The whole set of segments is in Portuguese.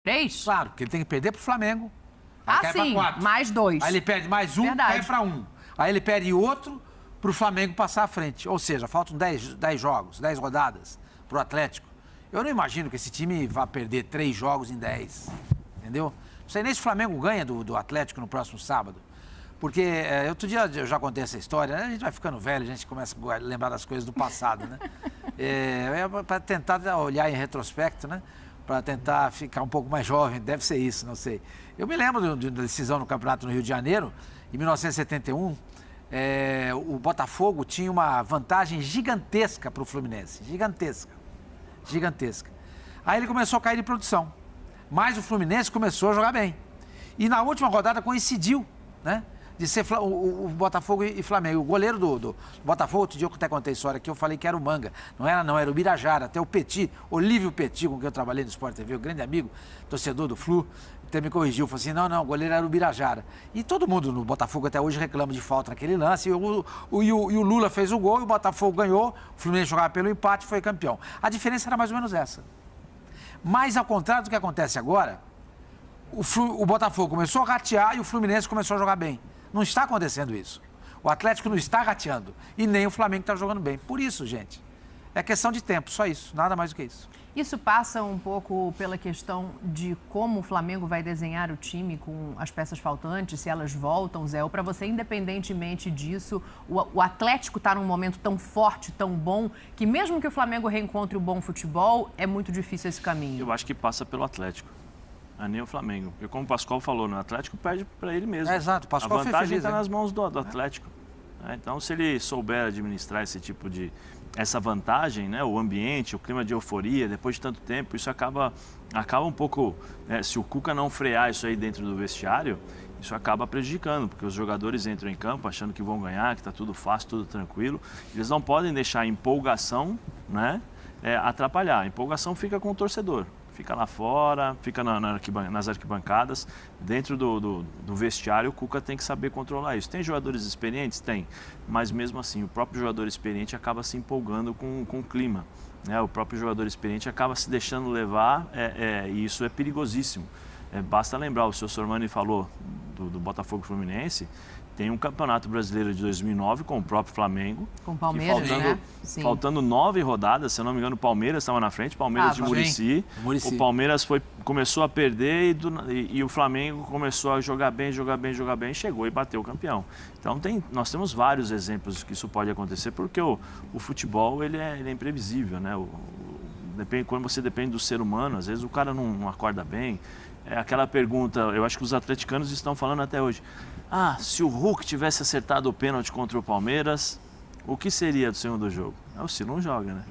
3? Claro, porque ele tem que perder pro Flamengo. Ah, sim, mais 2. Aí ele perde mais um, cai para 1. Aí ele perde outro pro Flamengo passar à frente. Ou seja, faltam 10 jogos, 10 rodadas pro Atlético. Eu não imagino que esse time vá perder 3 jogos em 10. Entendeu? Não sei nem se o Flamengo ganha do Atlético no próximo sábado. Porque outro dia eu já contei essa história, né? A gente vai ficando velho, a gente começa a lembrar das coisas do passado, né? Para tentar olhar em retrospecto, né? Para tentar ficar um pouco mais jovem, deve ser isso, não sei. Eu me lembro de uma decisão no campeonato no Rio de Janeiro, em 1971, o Botafogo tinha uma vantagem gigantesca para o Fluminense, gigantesca. Aí ele começou a cair de produção, mas o Fluminense começou a jogar bem. E na última rodada coincidiu, né? De ser o Botafogo e Flamengo. O goleiro do Botafogo, outro dia eu até contei a história aqui, eu falei que era o Manga. Não, era o Birajara, até o Petit, Olívio Petit, com quem eu trabalhei no Sport TV, o grande amigo, torcedor do Flu, até me corrigiu, falou assim, não, o goleiro era o Birajara. E todo mundo no Botafogo até hoje reclama de falta naquele lance, e o Lula fez o gol, e o Botafogo ganhou, o Fluminense jogava pelo empate e foi campeão. A diferença era mais ou menos essa. Mas ao contrário do que acontece agora, o Botafogo começou a ratear e o Fluminense começou a jogar bem. Não está acontecendo isso. O Atlético não está rateando. E nem o Flamengo está jogando bem. Por isso, gente, é questão de tempo, só isso. Nada mais do que isso. Isso passa um pouco pela questão de como o Flamengo vai desenhar o time com as peças faltantes, se elas voltam, Zé, ou para você, independentemente disso, o Atlético está num momento tão forte, tão bom, que mesmo que o Flamengo reencontre o bom futebol, é muito difícil esse caminho. Eu acho que passa pelo Atlético. Nem o Flamengo. Porque como o Pascoal falou, o Atlético perde para ele mesmo. Exato, o Pascoal a vantagem está feliz, nas mãos do Atlético. Então, se ele souber administrar essa vantagem, né, o ambiente, o clima de euforia, depois de tanto tempo, isso acaba um pouco, se o Cuca não frear isso aí dentro do vestiário, isso acaba prejudicando, porque os jogadores entram em campo achando que vão ganhar, que está tudo fácil, tudo tranquilo. Eles não podem deixar a empolgação, né, atrapalhar. A empolgação fica com o torcedor. Fica lá fora, fica nas arquibancadas. Dentro do vestiário, o Cuca tem que saber controlar isso. Tem jogadores experientes? Tem. Mas mesmo assim, o próprio jogador experiente acaba se empolgando com o clima. Né? O próprio jogador experiente acaba se deixando levar e isso é perigosíssimo. Basta lembrar, o senhor Sormani falou do Botafogo Fluminense. Tem um Campeonato Brasileiro de 2009 com o próprio Flamengo. Com o Palmeiras, né? Sim. Faltando 9 rodadas, se eu não me engano, o Palmeiras estava na frente, Palmeiras de Muricy. O Palmeiras começou a perder e o Flamengo começou a jogar bem, chegou e bateu o campeão. Então nós temos vários exemplos que isso pode acontecer, porque o futebol ele é imprevisível, né? Quando você depende do ser humano, às vezes o cara não acorda bem. Aquela pergunta, eu acho que os atleticanos estão falando até hoje. Se o Hulk tivesse acertado o pênalti contra o Palmeiras, o que seria do segundo jogo? O Ciro não joga, né?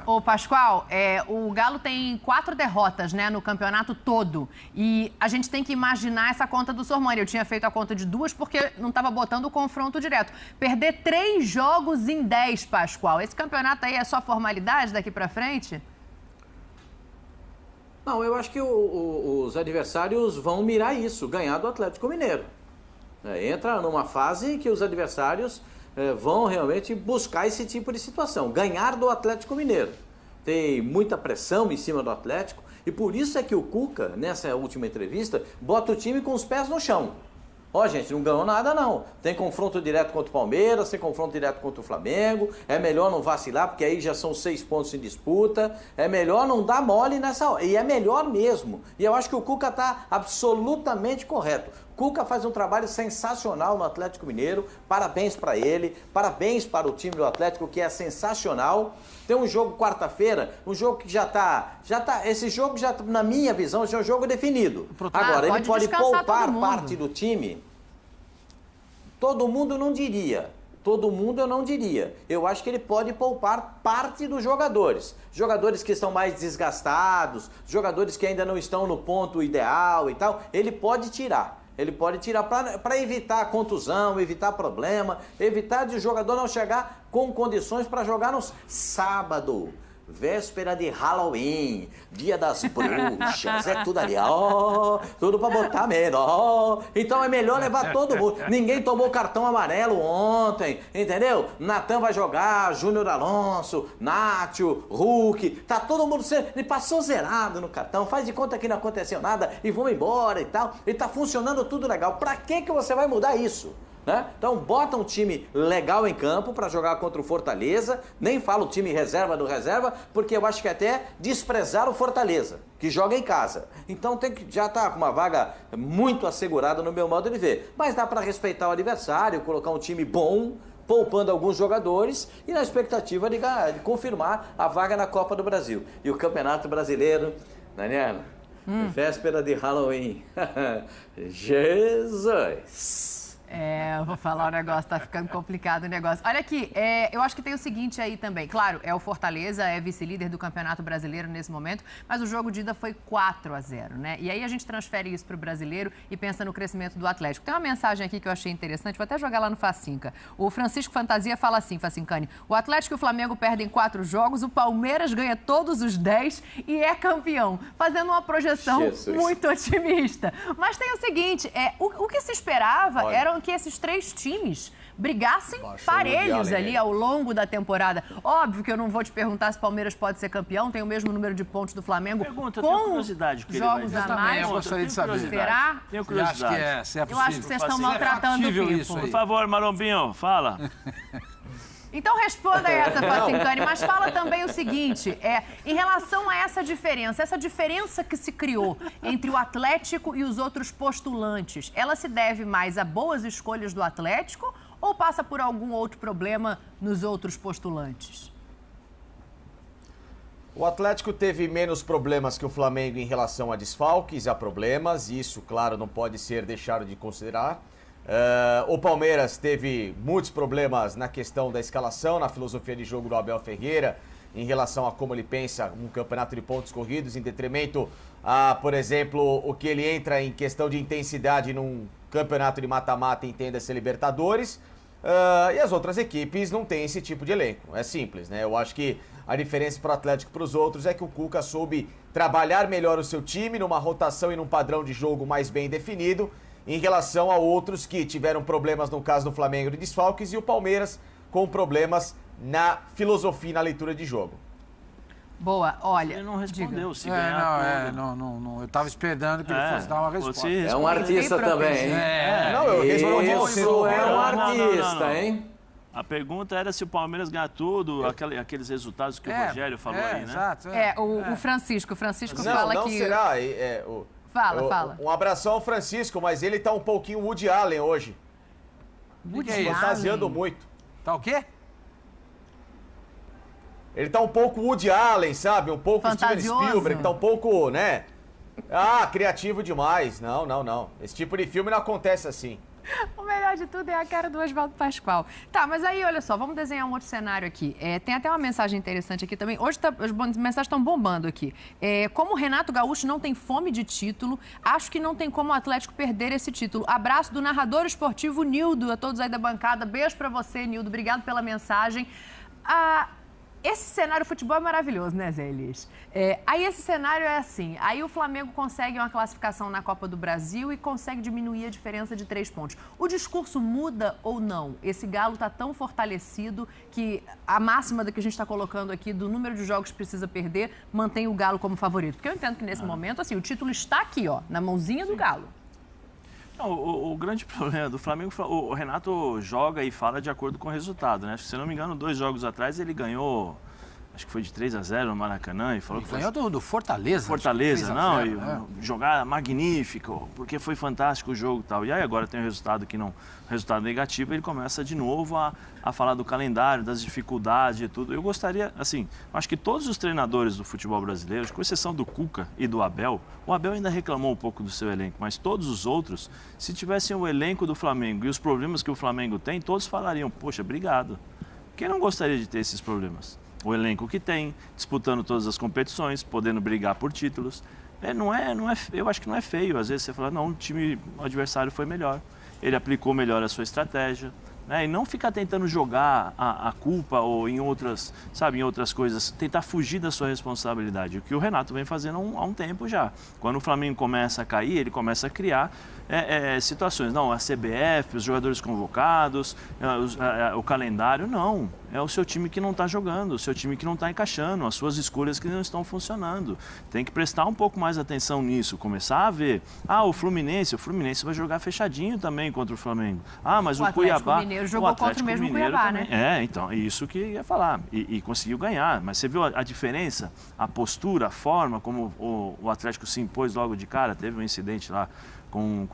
Ô, Pascoal, o Galo tem 4 derrotas, né, no campeonato todo. E a gente tem que imaginar essa conta do Sormani. Eu tinha feito a conta de 2 porque não estava botando o confronto direto. Perder 3 jogos em 10, Pascoal. Esse campeonato aí é só formalidade daqui pra frente? Não, eu acho que os adversários vão mirar isso, ganhar do Atlético Mineiro. Entra numa fase que os adversários vão realmente buscar esse tipo de situação, ganhar do Atlético Mineiro. Tem muita pressão em cima do Atlético e por isso é que o Cuca, nessa última entrevista, bota o time com os pés no chão. Gente, não ganhou nada não. Tem confronto direto contra o Palmeiras, tem confronto direto contra o Flamengo. É melhor não vacilar, porque aí já são 6 pontos em disputa. É melhor não dar mole nessa hora. E é melhor mesmo. E eu acho que o Cuca está absolutamente correto. Cuca faz um trabalho sensacional no Atlético Mineiro. Parabéns para ele, parabéns para o time do Atlético, que é sensacional. Tem um jogo quarta-feira, um jogo que já tá, esse jogo já, na minha visão, já é um jogo definido. Agora, ele pode poupar parte do time? Todo mundo não diria. Todo mundo eu não diria. Eu acho que ele pode poupar parte dos jogadores. Jogadores que estão mais desgastados, jogadores que ainda não estão no ponto ideal e tal, ele pode tirar. Ele pode tirar para evitar contusão, evitar problema, evitar de o jogador não chegar com condições para jogar no sábado. véspera de Halloween, dia das bruxas, é tudo ali, ó, tudo pra botar medo, ó. Então é melhor levar todo mundo. Ninguém tomou cartão amarelo ontem, entendeu? Natan vai jogar, Júnior Alonso, Nátio, Hulk, tá todo mundo ele passou zerado no cartão, faz de conta que não aconteceu nada e vamos embora e tal. E tá funcionando tudo legal. Pra que você vai mudar isso? Né? Então bota um time legal em campo para jogar contra o Fortaleza, nem falo o time reserva do reserva, porque eu acho que até desprezar o Fortaleza, que joga em casa. Então tem que já tá com uma vaga muito assegurada no meu modo de ver. Mas dá para respeitar o adversário, colocar um time bom, poupando alguns jogadores e na expectativa de confirmar a vaga na Copa do Brasil. E o Campeonato Brasileiro, Daniela, véspera de Halloween. Jesus! Eu vou falar um negócio, tá ficando complicado o negócio. Olha aqui, eu acho que tem o seguinte aí também. Claro, o Fortaleza é vice-líder do Campeonato Brasileiro nesse momento, mas o jogo de ida foi 4-0, né? E aí a gente transfere isso para o brasileiro e pensa no crescimento do Atlético. Tem uma mensagem aqui que eu achei interessante, vou até jogar lá no Facinca. O Francisco Fantasia fala assim, Facincani, o Atlético e o Flamengo perdem 4 jogos, o Palmeiras ganha todos os 10 e é campeão, fazendo uma projeção muito otimista. Mas tem o seguinte, o que se esperava eram que esses 3 times brigassem parelhos ali ao longo da temporada. Óbvio que eu não vou te perguntar se o Palmeiras pode ser campeão, tem o mesmo número de pontos do Flamengo. Pergunta, com curiosidade, jogos a mais. Eu gostaria de saber. Será? Tenho curiosidade. Eu acho que vocês estão maltratando o Pipo. Por favor, Marombinho, fala. Então responda essa, Facincani, mas fala também o seguinte, em relação a essa diferença que se criou entre o Atlético e os outros postulantes, ela se deve mais a boas escolhas do Atlético ou passa por algum outro problema nos outros postulantes? O Atlético teve menos problemas que o Flamengo em relação a desfalques, a problemas, e isso, claro, não pode ser deixado de considerar. O Palmeiras teve muitos problemas na questão da escalação, na filosofia de jogo do Abel Ferreira, em relação a como ele pensa um campeonato de pontos corridos, em detrimento a, por exemplo, o que ele entra em questão de intensidade num campeonato de mata-mata, entenda-se Libertadores. E as outras equipes não têm esse tipo de elenco, é simples, né? Eu acho que a diferença para o Atlético e para os outros é que o Cuca soube trabalhar melhor o seu time numa rotação e num padrão de jogo mais bem definido, em relação a outros que tiveram problemas no caso do Flamengo de desfalques e o Palmeiras com problemas na filosofia e na leitura de jogo. Boa, olha... Ele não respondeu, se ganhar eu estava esperando que ele fosse dar uma resposta. É um artista também, hein? Eu respondi Isso é um artista, hein? A pergunta era se o Palmeiras ganhar tudo, aqueles resultados que o Rogério falou aí, né? Exato, o Francisco não, fala não que... será, Fala. Um abração ao Francisco, mas ele tá um pouquinho Woody Allen hoje. Woody Allen? Fantasiando muito. Tá o quê? Ele tá um pouco Woody Allen, sabe? Um pouco Steven Spielberg, tá um pouco, né? Criativo demais. Não. Esse tipo de filme não acontece assim. O melhor de tudo é a cara do Oswaldo Pascoal. Tá, mas aí, olha só, vamos desenhar um outro cenário aqui. Tem até uma mensagem interessante aqui também. Hoje as mensagens estão bombando aqui. Como o Renato Gaúcho não tem fome de título, acho que não tem como o Atlético perder esse título. Abraço do narrador esportivo Nildo, a todos aí da bancada. Beijo pra você, Nildo. Obrigado pela mensagem. Esse cenário, o futebol é maravilhoso, né, Zé Elias? Aí esse cenário é assim, aí o Flamengo consegue uma classificação na Copa do Brasil e consegue diminuir a diferença de 3 pontos. O discurso muda ou não? Esse Galo está tão fortalecido que a máxima da que a gente está colocando aqui do número de jogos que precisa perder mantém o Galo como favorito. Porque eu entendo que nesse momento, assim, o título está aqui, ó, na mãozinha do Galo. Não, o grande problema do Flamengo, o Renato joga e fala de acordo com o resultado, né? Acho que, se não me engano, 2 jogos atrás ele ganhou, acho que foi de 3-0 no Maracanã e falou que ganhou do Fortaleza. Fortaleza, não, jogar magnífico, porque foi fantástico o jogo e tal. E aí agora tem um resultado que não, resultado negativo, ele começa de novo a falar do calendário, das dificuldades e tudo. Eu gostaria, assim, acho que todos os treinadores do futebol brasileiro, com exceção do Cuca e do Abel, o Abel ainda reclamou um pouco do seu elenco, mas todos os outros, se tivessem o elenco do Flamengo e os problemas que o Flamengo tem, todos falariam, poxa, obrigado. Quem não gostaria de ter esses problemas? O elenco que tem, disputando todas as competições, podendo brigar por títulos. Eu acho que não é feio. Às vezes você fala, não, o adversário foi melhor. Ele aplicou melhor a sua estratégia, né? E não ficar tentando jogar a culpa ou em outras, sabe, em outras coisas, tentar fugir da sua responsabilidade. O que o Renato vem fazendo há um tempo já. Quando o Flamengo começa a cair, ele começa a criar situações. Não, a CBF, os jogadores convocados, o calendário, não. É o seu time que não está jogando, o seu time que não está encaixando, as suas escolhas que não estão funcionando. Tem que prestar um pouco mais atenção nisso, começar a ver. O Fluminense vai jogar fechadinho também contra o Flamengo. Mas o Cuiabá... O Atlético Mineiro jogou contra o mesmo Cuiabá, também, né? Então, isso que ia falar. E conseguiu ganhar. Mas você viu a diferença, a postura, a forma como o Atlético se impôs logo de cara? Teve um incidente lá com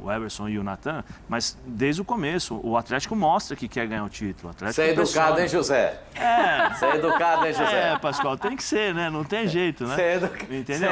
o Everson e o Natan, mas desde o começo, o Atlético mostra que quer ganhar o título. Você é educado, hein, José? Você é educado, hein, José? Pascoal, tem que ser, né? Não tem jeito, né? Entendeu?